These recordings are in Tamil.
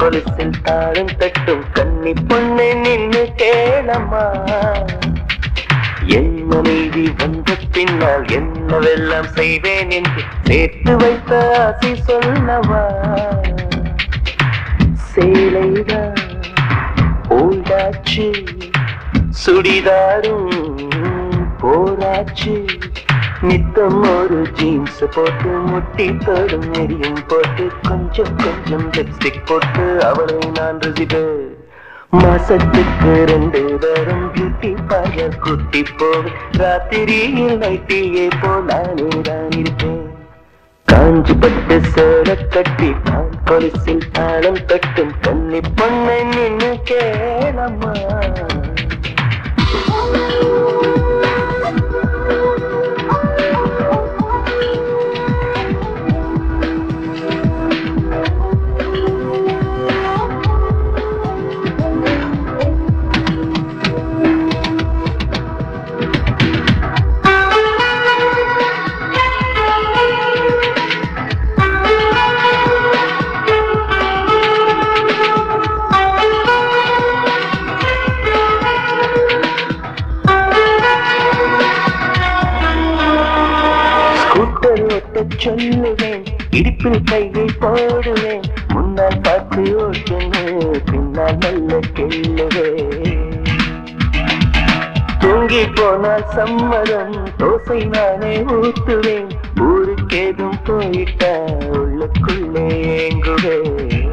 கொலுசில் தாளம் தட்டும் கன்னி பொண்ணை நின்னு கேளம்மா. என் மனைவி வந்த பின்னால் என்னவெல்லாம் செய்வேன் என்று சேர்த்து வைத்த ஆசை சொல்லவா. சேலைதான் ஓல்டாச்சு, சுடிதாரும் போராச்சு, நித்தம் ஒரு ஜீன்ஸ் போட்டு முட்டி தோடும் நெறியும் போட்டு கொஞ்சம் கொஞ்சம் லிப்ஸ்டிக் போட்டு அவளை நான் ரசிப்பேன். மாசத்துக்கு 2 தரம் பியூட்டி பார்லர் கூட்டி போவேன். ராத்திரியில் நைட்டியே போல் நானே தான் இருப்பேன். காஞ்சி பட்டு சேர கட்டி தான் கொலுசில் தாளம் தட்டும் கன்னி பொண்ணை நின்னு கேளம்மா. சொல்லுவேன், இடுப்பில் கையை போடுவேன், முன்னால் பார்த்து ஓட்டுவேன், பின்னால் நல்ல கெல்லுவேன். தூங்கி போனால் சம்மதம், தோசை நானே ஊத்துவேன், ஊருக்கேதும் போயிட்டா உள்ளுக்குள்ளே ஏங்குவேன்.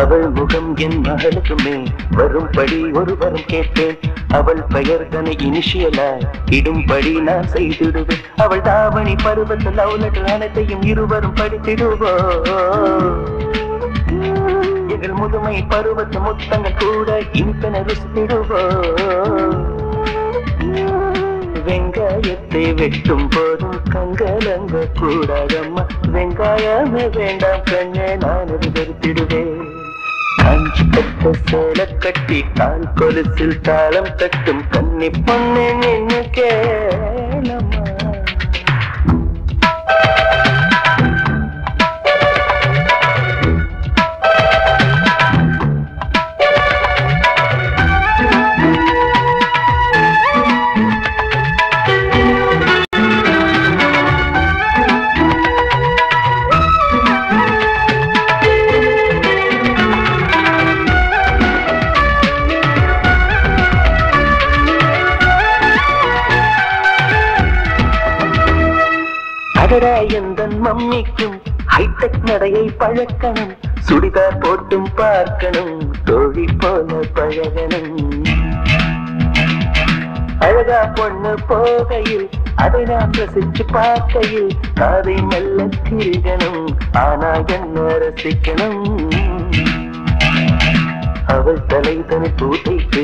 அவள் முகம் என் மகளுக்கு மேல் வரும்படி ஒரு வரம் கேட்பேன். அவள் பெயர் தன்னை இனிஷியலாய் இடும்படி நான் செய்திடுவேன். அவள் தாவணி பருவத்தில் லவ் லெட்டர் அனைத்தையும் இருவரும் படித்திடுவோம். எங்கள் முதுமை பருவத்து முத்தங்கள் கூட இனிப்பென ருசித்திடுவோம். வெங்காயத்தை வெட்டும் போதும் கங்கலங்க கூடாதம்மா. வெங்காயமே வேண்டாம் கண்ணே, நான் அது வெறுத்திடுவேன். காஞ்சி பட்ட சேலை கட்டி கால் கொலுசில் தாளம் தட்டும் கன்னி பொண்ணை நின்னு கேளம்மா. எந்தன் மம்மிக்கும் ஹைடெக் நடையை பழக்கணும், சுடிதார் போட்டும் பார்க்கணும், தோழி போல பழகணும். அழகா பொண்ணு போகையில் அதை நான் ரசிச்சு பார்க்கையில் அதை மெல்ல திரிகணும், ஆனா என்ன ரசிக்கணும். அவள் தலை தனி பூத்தைக்கு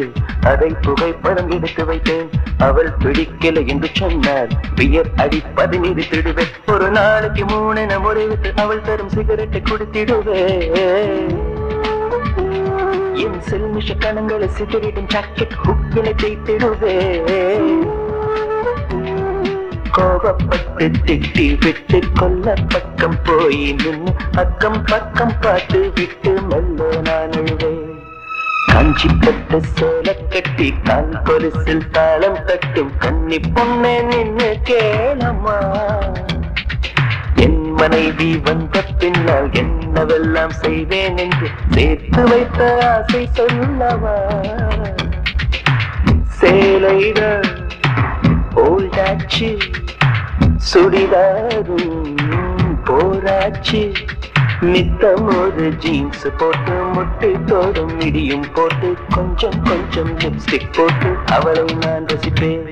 அதை புகைப்படம் எடுத்து வைத்தேன். அவள் பிடிக்கல என்று சொன்னார், பியர் அடிப்பது நிறுத்திடுவேன். ஒரு நாளைக்கு 3 என முறைவிட்டு அவள் தரும் சிகரெட்டை குடித்திடுவேன். என் செல்மிஷ கணங்களை சிகரெட்டின் ஜாக்கெட் ஹுக்கினை தேய்த்திடுவேன். கோபப்பட்டு திட்டி விட்டு கொல்ல பக்கம் போய் நின்று அக்கம் பக்கம் பார்த்து விட்டு மெல்ல நான் அழுவேன். காஞ்சி பட்டு சேலை கட்டி கால் கொலுசில் தாளம் தட்டும் கன்னி பொண்ணை நின்னு கேளம்மா. என் மனைவி வந்த பின்னால் என்னவெல்லாம் செய்வேன் என்று சேர்த்து வைத்த ஆசை சொல்லவா. சேலைதான் ஓல்டாச்சு, சுடிதாரும் போராச்சு, நித்தம் ஒரு ஜீன்ஸ் போட்டு முட்டி தோடும் மிடியும் போட்டு கொஞ்சம் கொஞ்சம் லிப்ஸ்டிக் போட்டு அவளை நான் ரசிப்பேன்.